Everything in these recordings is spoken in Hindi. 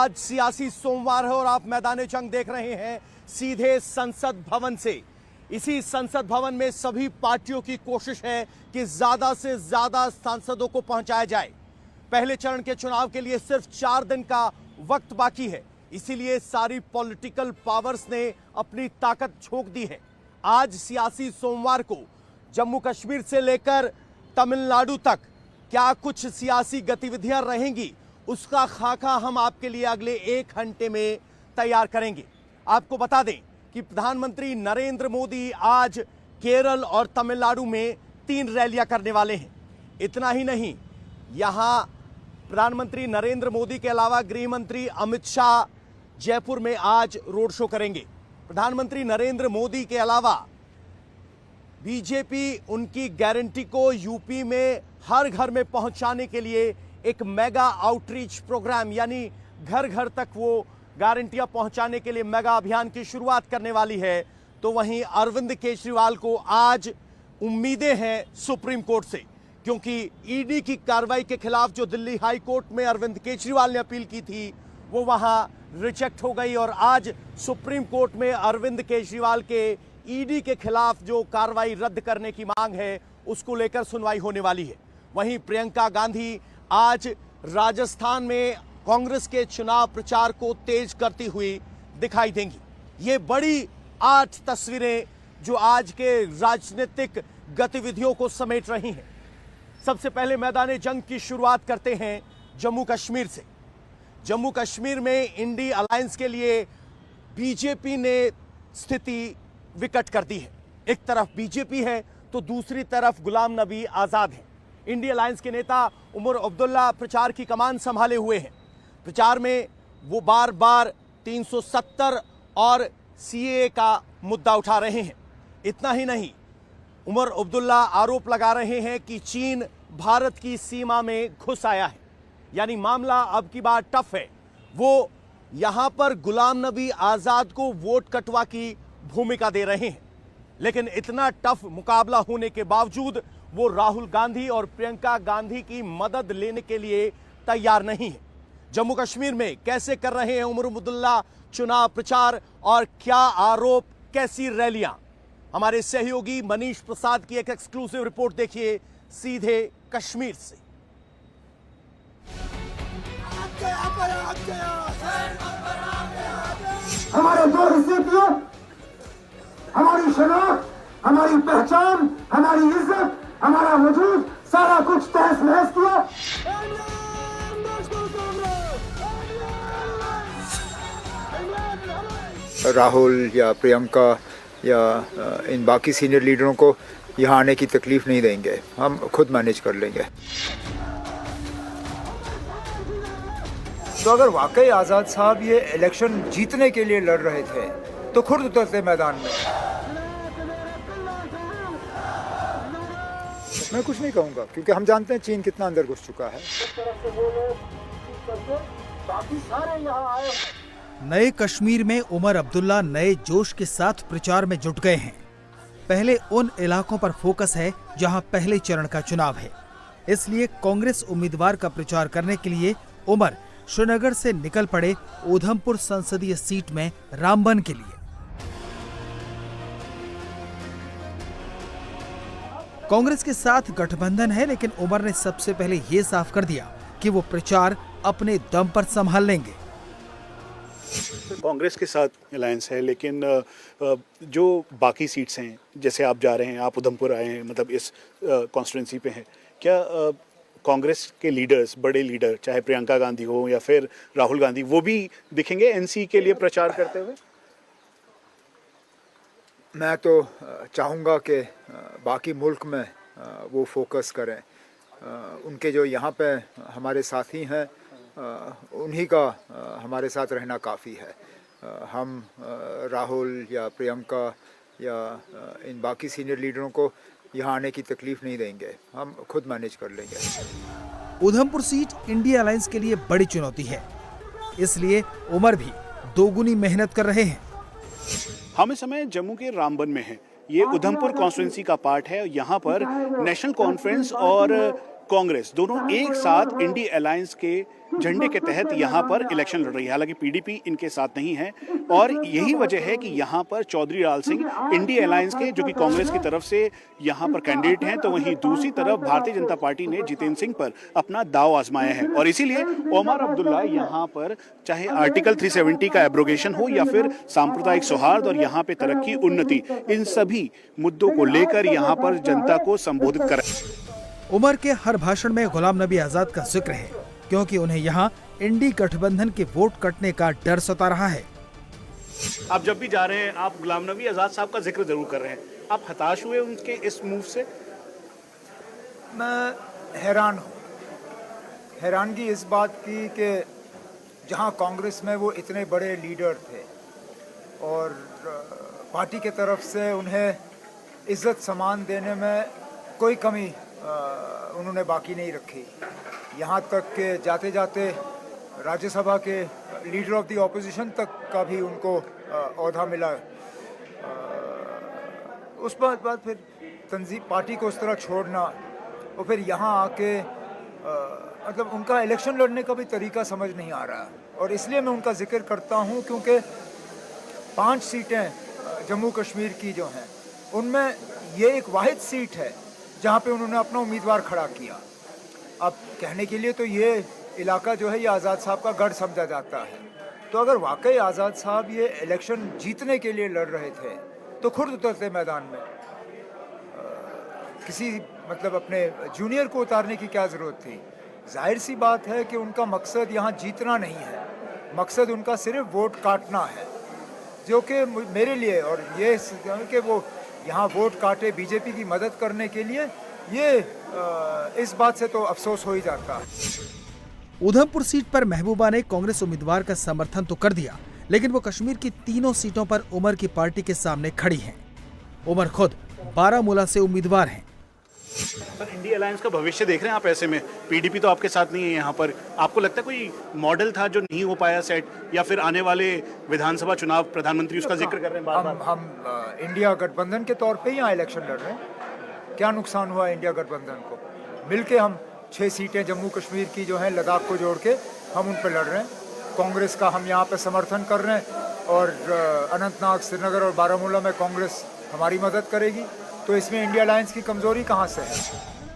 आज सियासी सोमवार है और आप मैदान जंग देख रहे हैं सीधे संसद भवन से। इसी संसद भवन में सभी पार्टियों की कोशिश है कि ज्यादा से ज्यादा सांसदों को पहुंचाया जाए। पहले चरण के चुनाव के लिए सिर्फ 4 दिन का वक्त बाकी है, इसीलिए सारी पॉलिटिकल पावर्स ने अपनी ताकत झोंक दी है। आज सियासी सोमवार को जम्मू कश्मीर से लेकर तमिलनाडु तक क्या कुछ सियासी गतिविधियां रहेंगी, उसका खाका हम आपके लिए अगले 1 घंटे में तैयार करेंगे। आपको बता दें कि प्रधानमंत्री नरेंद्र मोदी आज केरल और तमिलनाडु में 3 रैलियां करने वाले हैं। इतना ही नहीं, यहां प्रधानमंत्री नरेंद्र मोदी के अलावा गृह मंत्री अमित शाह जयपुर में आज रोड शो करेंगे। प्रधानमंत्री नरेंद्र मोदी के अलावा बीजेपी उनकी गारंटी को यूपी में हर घर में पहुंचाने के लिए एक मेगा आउटरीच प्रोग्राम यानी घर घर तक वो गारंटियां पहुंचाने के लिए मेगा अभियान की शुरुआत करने वाली है। तो वहीं अरविंद केजरीवाल को आज उम्मीदें हैं सुप्रीम कोर्ट से, क्योंकि ईडी की कार्रवाई के खिलाफ जो दिल्ली हाई कोर्ट में अरविंद केजरीवाल ने अपील की थी वो वहां रिजेक्ट हो गई और आज सुप्रीम कोर्ट में अरविंद केजरीवाल के ईडी के खिलाफ जो कार्रवाई रद्द करने की मांग है उसको लेकर सुनवाई होने वाली है। वहीं प्रियंका गांधी आज राजस्थान में कांग्रेस के चुनाव प्रचार को तेज करती हुई दिखाई देंगी। ये बड़ी 8 तस्वीरें जो आज के राजनीतिक गतिविधियों को समेट रही हैं। सबसे पहले मैदान जंग की शुरुआत करते हैं जम्मू कश्मीर से। जम्मू कश्मीर में इंडी अलायंस के लिए बीजेपी ने स्थिति विकट कर दी है। एक तरफ बीजेपी है तो दूसरी तरफ गुलाम नबी आजाद है। इंडी अलायंस के नेता उमर अब्दुल्ला प्रचार की कमान संभाले हुए हैं। प्रचार में वो बार बार 370 और सीएए का मुद्दा उठा रहे हैं। इतना ही नहीं, उमर अब्दुल्ला आरोप लगा रहे हैं कि चीन भारत की सीमा में घुस आया है, यानी मामला अब की बार टफ है। वो यहां पर गुलाम नबी आजाद को वोट कटवा की भूमिका दे रहे हैं, लेकिन इतना टफ मुकाबला होने के बावजूद वो राहुल गांधी और प्रियंका गांधी की मदद लेने के लिए तैयार नहीं है। जम्मू कश्मीर में कैसे कर रहे हैं उमर अब्दुल्ला चुनाव प्रचार और क्या आरोप, कैसी रैलियां? हमारे सहयोगी मनीष प्रसाद की एक एक्सक्लूसिव रिपोर्ट देखिए सीधे कश्मीर से। हमारे 2 हिस्से, हमारी शनाख्त, हमारी पहचान, हमारी इज्जत, हमारा वजूद, सारा कुछ तहस नहस किया। राहुल या प्रियंका या इन बाकी सीनियर लीडरों को यहाँ आने की तकलीफ नहीं देंगे, हम खुद मैनेज कर लेंगे। तो अगर वाकई आज़ाद साहब ये इलेक्शन जीतने के लिए लड़ रहे थे तो खुद उतरते मैदान में। मैं कुछ नहीं कहूँगा क्योंकि हम जानते हैं चीन कितना अंदर घुस चुका है। नए कश्मीर में उमर अब्दुल्ला नए जोश के साथ प्रचार में जुट गए हैं। पहले उन इलाकों पर फोकस है जहां पहले चरण का चुनाव है, इसलिए कांग्रेस उम्मीदवार का प्रचार करने के लिए उमर श्रीनगर से निकल पड़े उधमपुर संसदीय सीट में रामबन के लिए। कांग्रेस के साथ गठबंधन है, लेकिन उमर ने सबसे पहले ये साफ कर दिया कि वो प्रचार अपने दम पर संभाल लेंगे। कांग्रेस के साथ अलायंस है, लेकिन जो बाकी सीट्स हैं, जैसे आप जा रहे हैं, आप उधमपुर आए हैं, मतलब इस कॉन्स्टिट्यूंसी पे हैं, क्या कांग्रेस के लीडर्स, बड़े लीडर, चाहे प्रियंका गांधी हो या फिर राहुल गांधी, वो भी दिखेंगे एनसी के लिए प्रचार करते हुए? मैं तो चाहूँगा कि बाकी मुल्क में वो फोकस करें। उनके जो यहाँ पे हमारे साथी हैं उन्हीं का हमारे साथ रहना काफ़ी है। हम राहुल या प्रियंका या इन बाकी सीनियर लीडरों को यहाँ आने की तकलीफ नहीं देंगे, हम खुद मैनेज कर लेंगे। उधमपुर सीट इंडिया अलायंस के लिए बड़ी चुनौती है, इसलिए उमर भी दोगुनी मेहनत कर रहे हैं। हम इस समय जम्मू के रामबन में हैं। ये उधमपुर कॉन्स्टिट्यूंसी का पार्ट है। यहाँ पर नेशनल कॉन्फ्रेंस और कांग्रेस दोनों एक साथ इंडी अलायंस के झंडे के तहत यहाँ पर इलेक्शन लड़ रही है। हालांकि पीडीपी इनके साथ नहीं है और यही वजह है कि यहाँ पर चौधरी लाल सिंह इंडी अलायंस के, जो कि कांग्रेस की तरफ से यहाँ पर कैंडिडेट हैं, तो वहीं दूसरी तरफ भारतीय जनता पार्टी ने जितेंद्र सिंह पर अपना दांव आजमाया है और इसीलिए ओमर अब्दुल्ला यहाँ पर चाहे आर्टिकल 370 का एब्रोगेशन हो या फिर सांप्रदायिक सौहार्द और यहाँ पे तरक्की उन्नति, इन सभी मुद्दों को लेकर यहाँ पर जनता को संबोधित कर। उमर के हर भाषण में गुलाम नबी आजाद का जिक्र है, क्योंकि उन्हें यहाँ इंडी गठबंधन के वोट कटने का डर सता रहा है। आप जब भी जा रहे हैं आप गुलाम नबी आजाद साहब का जिक्र जरूर कर रहे हैं, आप हताश हुए उनके इस मूव से? मैं हैरान हूँ, हैरानगी इस बात की कि जहाँ कांग्रेस में वो इतने बड़े लीडर थे और पार्टी के तरफ से उन्हें इज्जत सम्मान देने में कोई कमी उन्होंने बाकी नहीं रखी। यहाँ तक कि जाते जाते राज्यसभा के लीडर ऑफ द ऑपोजिशन तक का भी उनको ओहदा मिला। उस बाद फिर तंजीम पार्टी को उस तरह छोड़ना और फिर यहाँ आके मतलब उनका इलेक्शन लड़ने का भी तरीका समझ नहीं आ रहा और इसलिए मैं उनका जिक्र करता हूँ क्योंकि 5 सीटें जम्मू कश्मीर की जो हैं उनमें ये एक वाहिद सीट है जहाँ पे उन्होंने अपना उम्मीदवार खड़ा किया। अब कहने के लिए तो ये इलाका जो है ये आज़ाद साहब का गढ़ समझा जाता है, तो अगर वाकई आज़ाद साहब ये इलेक्शन जीतने के लिए लड़ रहे थे तो खुद उतरते मैदान में। किसी मतलब अपने जूनियर को उतारने की क्या ज़रूरत थी? जाहिर सी बात है कि उनका मकसद यहाँ जीतना नहीं है, मकसद उनका सिर्फ वोट काटना है, जो कि मेरे लिए और ये कि वो यहाँ वोट काटे बीजेपी की मदद करने के लिए, ये इस बात से तो अफसोस हो ही जाता है। उधमपुर सीट पर महबूबा ने कांग्रेस उम्मीदवार का समर्थन तो कर दिया, लेकिन वो कश्मीर की तीनों सीटों पर उमर की पार्टी के सामने खड़ी हैं। उमर खुद बारामूला से उम्मीदवार हैं। सर, इंडी अलायंस का भविष्य देख रहे हैं आप? ऐसे में पीडीपी तो आपके साथ नहीं है यहाँ पर, आपको लगता है कोई मॉडल था जो नहीं हो पाया सेट, या फिर आने वाले विधानसभा चुनाव प्रधानमंत्री उसका जिक्र कर रहे हैं बार-बार? हम इंडिया गठबंधन के तौर पे ही यहाँ इलेक्शन लड़ रहे हैं। क्या नुकसान हुआ इंडिया गठबंधन को? मिलके हम 6 सीटें जम्मू कश्मीर की जो हैं लद्दाख को जोड़ के हम उन पर लड़ रहे हैं। कांग्रेस का हम यहाँ पे समर्थन कर रहे हैं और अनंतनाग, श्रीनगर और बारामूला में कांग्रेस हमारी मदद करेगी, तो इसमें इंडिया अलायंस की कमजोरी कहाँ से है?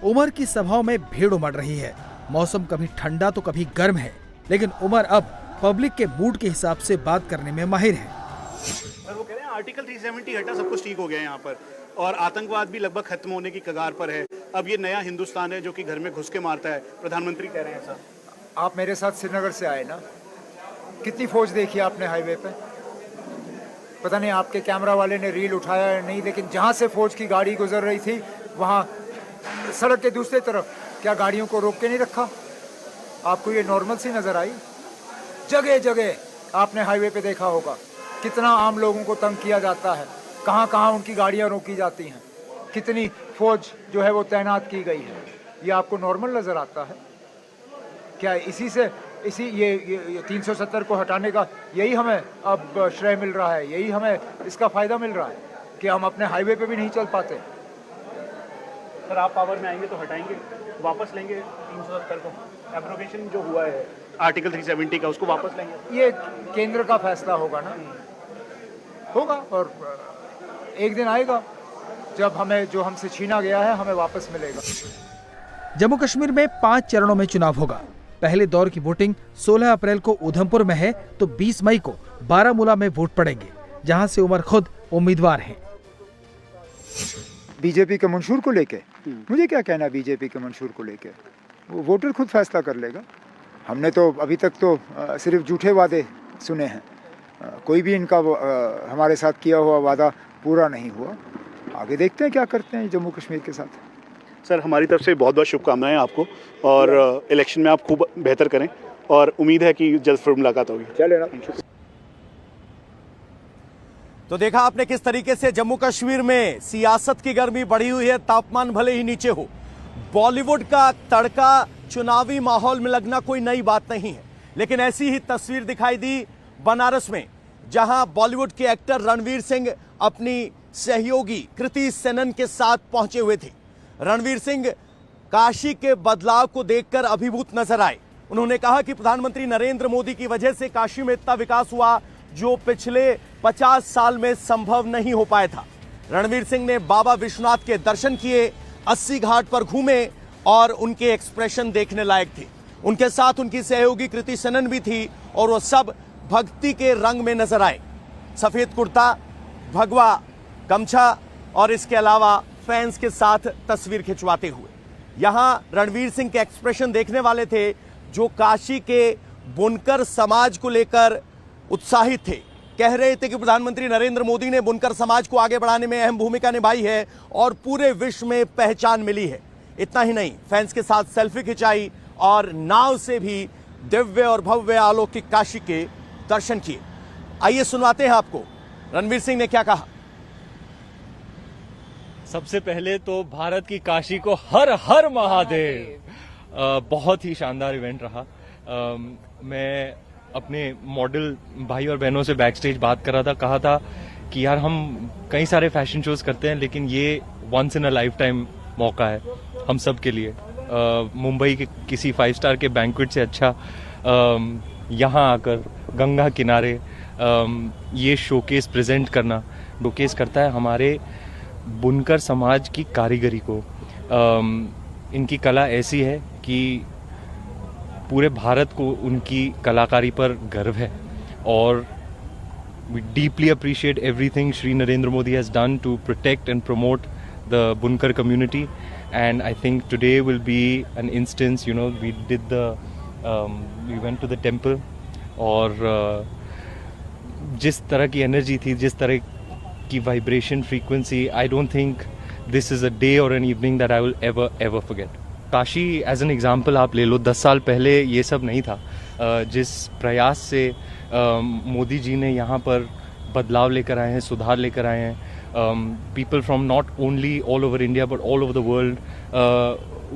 उमर की सभाओं में भीड़ उमड़ रही है। मौसम कभी ठंडा तो कभी गर्म है, लेकिन उमर अब पब्लिक के मूड के हिसाब से बात करने में माहिर है। सर, वो कह रहे हैं आर्टिकल 370 हटा, सब कुछ ठीक हो गया यहाँ पर और आतंकवाद भी लगभग खत्म होने की कगार पर है। अब ये नया हिंदुस्तान है जो कि घर में घुस के मारता है, प्रधानमंत्री कह रहे हैं। सर, आप मेरे साथ श्रीनगर से आए ना, कितनी फौज देखी आपने हाईवे पे? पता नहीं आपके कैमरा वाले ने रील उठाया या नहीं, लेकिन जहाँ से फौज की गाड़ी गुजर रही थी वहाँ सड़क के दूसरी तरफ क्या गाड़ियों को रोक के नहीं रखा? आपको ये नॉर्मल सी नज़र आई? जगह जगह आपने हाईवे पे देखा होगा कितना आम लोगों को तंग किया जाता है, कहाँ कहाँ उनकी गाड़ियाँ रोकी जाती हैं, कितनी फौज जो है वो तैनात की गई है। ये आपको नॉर्मल नज़र आता है क्या? ये 370 को हटाने का यही हमें अब श्रेय मिल रहा है, यही हमें इसका फ़ायदा मिल रहा है कि हम अपने हाईवे पे भी नहीं चल पाते। सर, आप पावर में आएंगे तो हटाएंगे, वापस लेंगे 370 को, एब्रोगेशन जो हुआ है आर्टिकल 370 का, उसको वापस लेंगे? ये केंद्र का फैसला होगा ना, होगा और एक दिन आएगा जब हमें जो हमसे छीना गया है हमें वापस मिलेगा। जम्मू कश्मीर में 5 चरणों में चुनाव होगा। पहले दौर की वोटिंग 16 अप्रैल को उधमपुर में है, तो 20 मई को बारामूला में वोट पड़ेंगे, जहां से उमर खुद उम्मीदवार हैं। बीजेपी के मंशूर को लेके मुझे क्या कहना? बीजेपी के मंशूर को लेके वो वोटर खुद फैसला कर लेगा। हमने तो अभी तक तो सिर्फ झूठे वादे सुने हैं, कोई भी इनका हमारे साथ किया हुआ वादा पूरा नहीं हुआ। आगे देखते हैं क्या करते हैं जम्मू कश्मीर के साथ। सर, हमारी तरफ से बहुत बहुत शुभकामनाएं आपको और इलेक्शन में आप खूब बेहतर करें और उम्मीद है कि जल्द फिर मुलाकात होगी। चलेगा। तो देखा आपने किस तरीके से जम्मू कश्मीर में सियासत की गर्मी बढ़ी हुई है, तापमान भले ही नीचे हो। बॉलीवुड का तड़का चुनावी माहौल में लगना कोई नई बात नहीं है, लेकिन ऐसी ही तस्वीर दिखाई दी बनारस में, जहां बॉलीवुड के एक्टर रणवीर सिंह अपनी सहयोगी कृति सेनन के साथ पहुंचे हुए थे। रणवीर सिंह काशी के बदलाव को देखकर अभिभूत नजर आए। उन्होंने कहा कि प्रधानमंत्री नरेंद्र मोदी की वजह से काशी में इतना विकास हुआ जो पिछले 50 साल में संभव नहीं हो पाया था। रणवीर सिंह ने बाबा विश्वनाथ के दर्शन किए, 80 घाट पर घूमे और उनके एक्सप्रेशन देखने लायक थे। उनके साथ उनकी सहयोगी कृति सेनन भी थी और वो सब भक्ति के रंग में नजर आए। सफेद कुर्ता, भगवा, गमछा और इसके अलावा फैंस के साथ तस्वीर खिंचवाते हुए। यहां रणवीर सिंह के एक्सप्रेशन देखने वाले थे जो काशी के बुनकर समाज को लेकर उत्साहित थे। कह रहे थे कि प्रधानमंत्री नरेंद्र मोदी ने बुनकर समाज को आगे बढ़ाने में अहम भूमिका निभाई है और पूरे विश्व में पहचान मिली है। इतना ही नहीं, फैंस के साथ सेल्फी खिंचाई और नाव से भी दिव्य और भव्य अलौकिक काशी के दर्शन किए। आइए सुनवाते हैं आपको रणवीर सिंह ने क्या कहा। सबसे पहले तो भारत की काशी को हर हर महादेव। बहुत ही शानदार इवेंट रहा। मैं अपने मॉडल भाई और बहनों से बैक स्टेज बात कर रहा था, कहा था कि यार हम कई सारे फैशन शोज करते हैं लेकिन ये once in a life time मौका है हम सब के लिए। मुंबई के किसी 5 स्टार के बैंक्वेट से अच्छा यहाँ आकर गंगा किनारे ये शोकेस प्रेजेंट करना शोकेस करता है हमारे बुनकर समाज की कारीगरी को। इनकी कला ऐसी है कि पूरे भारत को उनकी कलाकारी पर गर्व है और we deeply appreciate everything Shri Narendra Modi has done to protect and promote the Bunkar community, and I think today will be an instance, you know, we went to the temple और जिस तरह की एनर्जी थी, जिस तरह की vibration frequency, I don't think this is a day or an evening that I will ever forget. Kashi as an example आप ले लो, 10 साल पहले ये सब नहीं था। जिस प्रयास से मोदी जी ने यहाँ पर बदलाव लेकर आए हैं, सुधार लेकर आए हैं, people from not only all over India but all over the world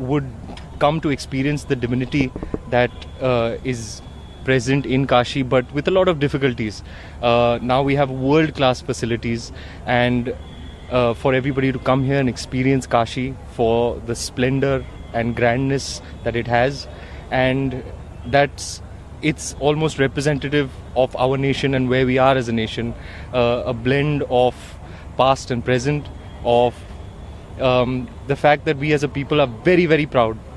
would come to experience the divinity that is present in Kashi, but with a lot of difficulties. Now we have world class facilities, and for everybody to come here and experience Kashi for the splendor and grandness that it has, and it's almost representative of our nation and where we are as a nation, a blend of past and present, of the fact that we as a people are very very proud.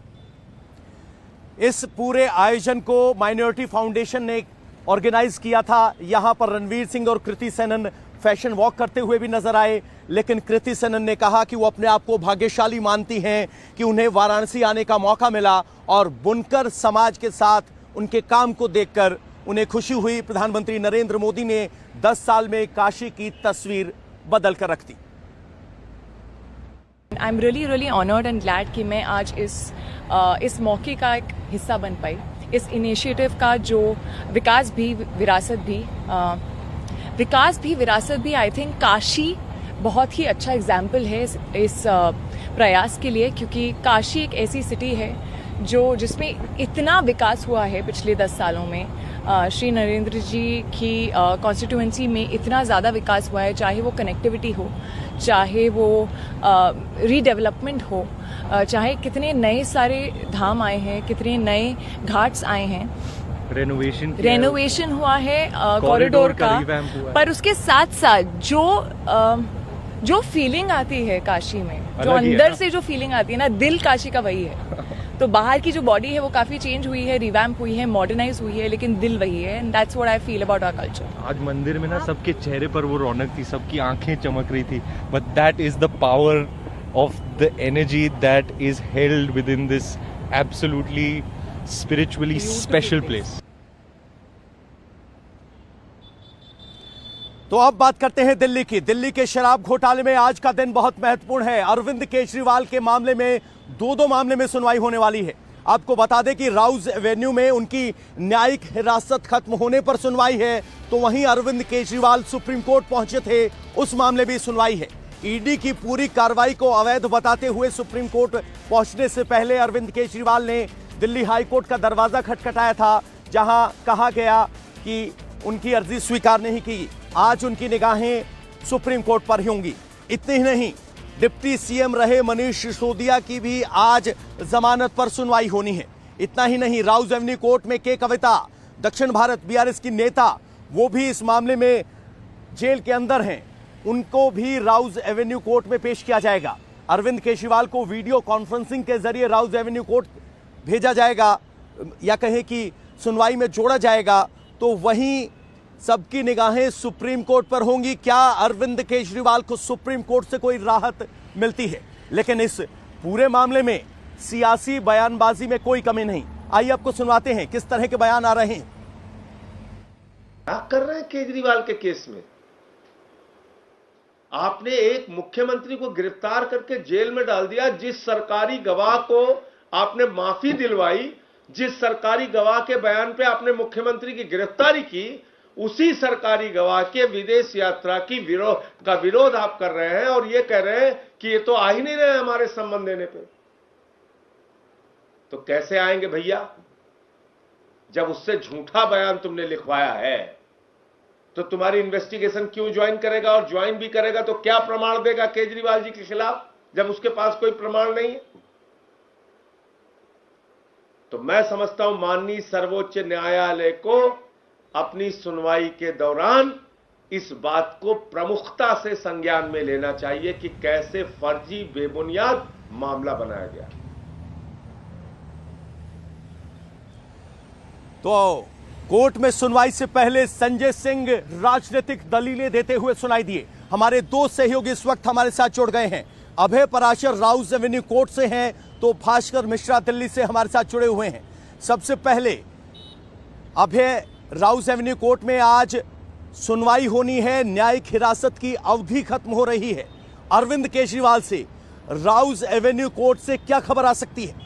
इस पूरे आयोजन को माइनॉरिटी फाउंडेशन ने ऑर्गेनाइज किया था। यहां पर रणवीर सिंह और कृति सेनन फैशन वॉक करते हुए भी नजर आए, लेकिन कृति सेनन ने कहा कि वो अपने आप को भाग्यशाली मानती हैं कि उन्हें वाराणसी आने का मौका मिला और बुनकर समाज के साथ उनके काम को देखकर उन्हें खुशी हुई। प्रधानमंत्री नरेंद्र मोदी ने 10 साल में काशी की तस्वीर बदल कर रख दी। I am really honoured and glad कि मैं आज इस मौके का एक हिस्सा बन पाई। इस इनिशिएटिव का जो विकास भी विरासत भी आई थिंक काशी बहुत ही अच्छा एग्जाम्पल है इस प्रयास के लिए, क्योंकि काशी एक ऐसी सिटी है जिसमें इतना विकास हुआ है पिछले 10 सालों में। श्री नरेंद्र जी की कॉन्स्टिट्यूएंसी में इतना ज़्यादा विकास हुआ है, चाहे वो कनेक्टिविटी हो, चाहे वो रीडेवलपमेंट हो, चाहे कितने नए सारे धाम आए हैं, कितने नए घाट्स आए हैं, रेनोवेशन हुआ है कॉरिडोर का, पर उसके साथ साथ जो फीलिंग आती है काशी में, जो अंदर से जो फीलिंग आती है ना, दिल काशी का वही है। तो बाहर की जो बॉडी है वो काफी चेंज हुई है, रिवैम्प हुई है, मॉडर्नाइज हुई है, लेकिन दिल वही है, and that's what I feel about our culture. आज मंदिर में ना सबके चेहरे पर वो रौनक थी, सबकी आंखें चमक रही थी, but that is the power of the energy that is held within this absolutely spiritually special place. तो अब बात करते हैं दिल्ली की। दिल्ली के शराब घोटाले में आज का दिन बहुत महत्वपूर्ण है। अरविंद केजरीवाल के मामले में दो मामले में सुनवाई होने वाली है। आपको बता दें कि राउज एवेन्यू में उनकी न्यायिक हिरासत खत्म होने पर सुनवाई है, तो वहीं अरविंद केजरीवाल सुप्रीम कोर्ट पहुंचे थे, उस मामले में सुनवाई है। ईडी की पूरी कार्रवाई को अवैध बताते हुए सुप्रीम कोर्ट पहुंचने से पहले अरविंद केजरीवाल ने दिल्ली हाई कोर्ट का दरवाजा खटखटाया था, जहां कहा गया कि उनकी अर्जी स्वीकार नहीं की। आज उनकी निगाहें सुप्रीम कोर्ट पर ही होंगी। इतने ही नहीं, डिप्टी सीएम रहे मनीष सिसोदिया की भी आज जमानत पर सुनवाई होनी है। इतना ही नहीं, राउज एवेन्यू कोर्ट में के कविता, दक्षिण भारत बीआरएस की नेता, वो भी इस मामले में जेल के अंदर हैं, उनको भी राउज एवेन्यू कोर्ट में पेश किया जाएगा। अरविंद केजरीवाल को वीडियो कॉन्फ्रेंसिंग के जरिए राउज एवेन्यू कोर्ट भेजा जाएगा या कहें कि सुनवाई में जोड़ा जाएगा, तो वहीं सबकी निगाहें सुप्रीम कोर्ट पर होंगी। क्या अरविंद केजरीवाल को सुप्रीम कोर्ट से कोई राहत मिलती है? लेकिन इस पूरे मामले में सियासी बयानबाजी में कोई कमी नहीं। आइए आपको सुनवाते हैं किस तरह के बयान आ रहे हैं। क्या कर रहे हैं केजरीवाल के केस में? आपने एक मुख्यमंत्री को गिरफ्तार करके जेल में डाल दिया। जिस सरकारी गवाह को आपने माफी दिलवाई, जिस सरकारी गवाह के बयान पे आपने मुख्यमंत्री की गिरफ्तारी की, उसी सरकारी गवाह के विदेश यात्रा की विरोध आप कर रहे हैं और ये कह रहे हैं कि ये तो आ ही नहीं रहे हमारे संबंध देने पे। तो कैसे आएंगे भैया? जब उससे झूठा बयान तुमने लिखवाया है तो तुम्हारी इन्वेस्टिगेशन क्यों ज्वाइन करेगा? और ज्वाइन भी करेगा तो क्या प्रमाण देगा केजरीवाल जी के खिलाफ जब उसके पास कोई प्रमाण नहीं है? तो मैं समझता हूं माननीय सर्वोच्च न्यायालय को अपनी सुनवाई के दौरान इस बात को प्रमुखता से संज्ञान में लेना चाहिए कि कैसे फर्जी बेबुनियाद मामला बनाया गया। तो कोर्ट में सुनवाई से पहले संजय सिंह राजनीतिक दलीलें देते हुए सुनाई दिए। हमारे दो सहयोगी इस वक्त हमारे साथ जुड़ गए हैं। अभय पराशर राउज एवेन्यू कोर्ट से हैं, तो भास्कर मिश्रा दिल्ली से हमारे साथ जुड़े हुए हैं। सबसे पहले अभय, राउज एवेन्यू कोर्ट में आज सुनवाई होनी है, न्यायिक हिरासत की अवधि खत्म हो रही है। अरविंद केजरीवाल से राउज एवेन्यू कोर्ट से क्या खबर आ सकती है?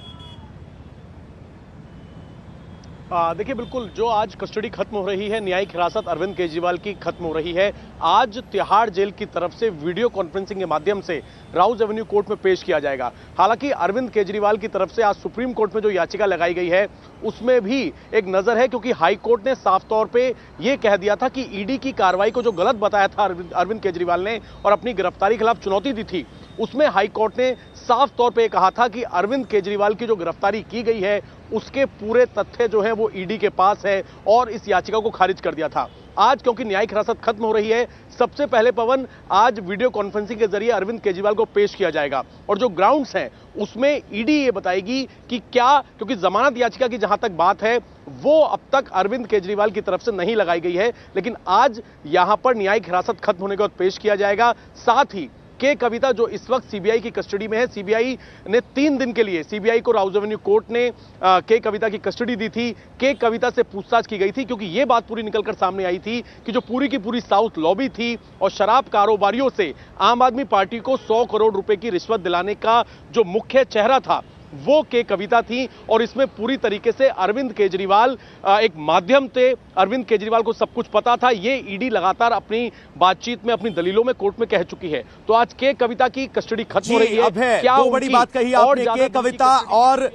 देखिए, बिल्कुल जो आज कस्टडी खत्म हो रही है, न्यायिक हिरासत अरविंद केजरीवाल की खत्म हो रही है। आज तिहाड़ जेल की तरफ से वीडियो कॉन्फ्रेंसिंग के माध्यम से राउज एवेन्यू कोर्ट में पेश किया जाएगा। हालांकि अरविंद केजरीवाल की तरफ से आज सुप्रीम कोर्ट में जो याचिका लगाई गई है उसमें भी एक नजर है, क्योंकि हाई कोर्ट ने साफ तौर पे ये कह दिया था कि ईडी की कार्रवाई को जो गलत बताया था अरविंद केजरीवाल ने और अपनी गिरफ्तारी के खिलाफ चुनौती दी थी, उसमें हाई कोर्ट ने साफ तौर पे कहा था कि अरविंद केजरीवाल की जो गिरफ्तारी की गई है उसके पूरे तथ्य जो है वो ईडी के पास है और इस याचिका को खारिज कर दिया था। आज क्योंकि न्यायिक हिरासत खत्म हो रही है, सबसे पहले पवन आज वीडियो कॉन्फ्रेंसिंग के जरिए अरविंद केजरीवाल को पेश किया जाएगा और जो ग्राउंड्स हैं उसमें ईडी ये बताएगी कि क्या, क्योंकि जमानत याचिका की जहां तक बात है वो अब तक अरविंद केजरीवाल की तरफ से नहीं लगाई गई है, लेकिन आज यहां पर न्यायिक हिरासत खत्म होने के बाद पेश किया जाएगा। साथ ही के कविता जो इस वक्त सीबीआई की कस्टडी में है, सीबीआई ने 3 दिन के लिए सीबीआई को राउज एवेन्यू कोर्ट ने के कविता की कस्टडी दी थी। के कविता से पूछताछ की गई थी क्योंकि यह बात पूरी निकलकर सामने आई थी कि जो पूरी की पूरी साउथ लॉबी थी और शराब कारोबारियों से आम आदमी पार्टी को 100 करोड़ रुपए की रिश्वत दिलाने का जो मुख्य चेहरा था वो के कविता थी और इसमें पूरी तरीके से अरविंद केजरीवाल एक माध्यम थे। अरविंद केजरीवाल को सब कुछ पता था, ये ईडी लगातार अपनी बातचीत में, अपनी दलीलों में कोर्ट में कह चुकी है। तो आज के कविता की कस्टडी खत्म हो रही है। क्या दो बड़ी बात कही आपने, के कविता और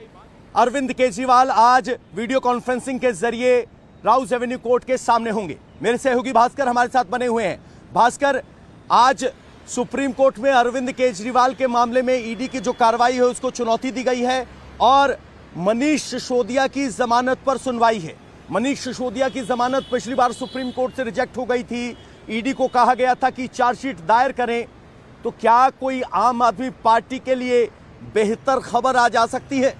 अरविंद केजरीवाल आज वीडियो कॉन्फ्रेंसिंग के जरिए राउज एवेन्यू कोर्ट के सामने होंगे। मेरे सहयोगी भास्कर हमारे साथ बने हुए हैं। भास्कर, आज सुप्रीम कोर्ट में अरविंद केजरीवाल के मामले में ईडी की जो कार्रवाई है उसको चुनौती दी गई है और मनीष सिसोदिया की जमानत पर सुनवाई है। मनीष सिसोदिया की जमानत पिछली बार सुप्रीम कोर्ट से रिजेक्ट हो गई थी। ईडी को कहा गया था कि चार्जशीट दायर करें। तो क्या कोई आम आदमी पार्टी के लिए बेहतर खबर आ जा सकती है?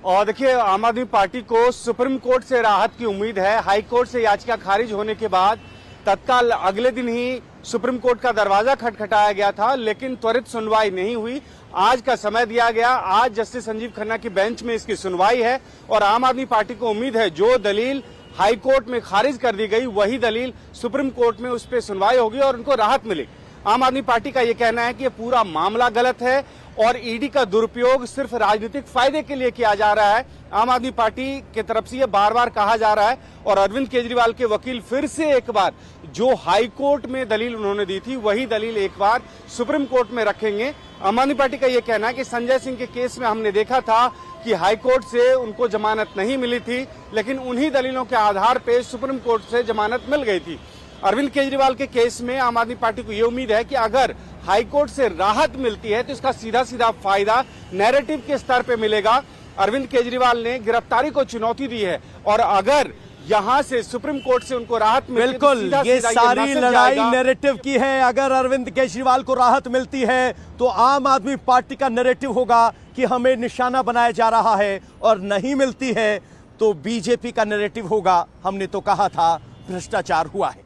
और देखिए, आम आदमी पार्टी को सुप्रीम कोर्ट से राहत की उम्मीद है। हाई कोर्ट से याचिका खारिज होने के बाद तत्काल अगले दिन ही सुप्रीम कोर्ट का दरवाजा खटखटाया गया था, लेकिन त्वरित सुनवाई नहीं हुई। आज का समय दिया गया। आज जस्टिस संजीव खन्ना की बेंच में इसकी सुनवाई है और आम आदमी पार्टी को उम्मीद है जो दलील हाई कोर्ट में खारिज कर दी गई वही दलील सुप्रीम कोर्ट में उस पर सुनवाई होगी और उनको राहत मिलेगी। आम आदमी पार्टी का यह कहना है कि ये पूरा मामला गलत है और ईडी का दुरुपयोग सिर्फ राजनीतिक फायदे के लिए किया जा रहा है। आम आदमी पार्टी की तरफ से यह बार बार कहा जा रहा है और अरविंद केजरीवाल के वकील फिर से एक बार जो हाई कोर्ट में दलील उन्होंने दी थी वही दलील एक बार सुप्रीम कोर्ट में रखेंगे। आम आदमी पार्टी का यह कहना है कि संजय सिंह के केस में हमने देखा था कि हाई कोर्ट से उनको जमानत नहीं मिली थी, लेकिन उन्हीं दलीलों के आधार पर सुप्रीम कोर्ट से जमानत मिल गई थी। अरविंद केजरीवाल के केस में आम आदमी पार्टी को ये उम्मीद है कि अगर हाईकोर्ट से राहत मिलती है तो इसका सीधा सीधा फायदा नैरेटिव के स्तर पे मिलेगा। अरविंद केजरीवाल ने गिरफ्तारी को चुनौती दी है और अगर यहां से सुप्रीम कोर्ट से उनको राहत मिलती है तो बिल्कुल, सीधा ये सीधा सारी मैसेज लड़ाई जाएगा। नैरेटिव की है। अगर अरविंद केजरीवाल को राहत मिलती है तो आम आदमी पार्टी का नैरेटिव होगा कि हमें निशाना बनाया जा रहा है, और नहीं मिलती है तो बीजेपी का नैरेटिव होगा, हमने तो कहा था भ्रष्टाचार हुआ है।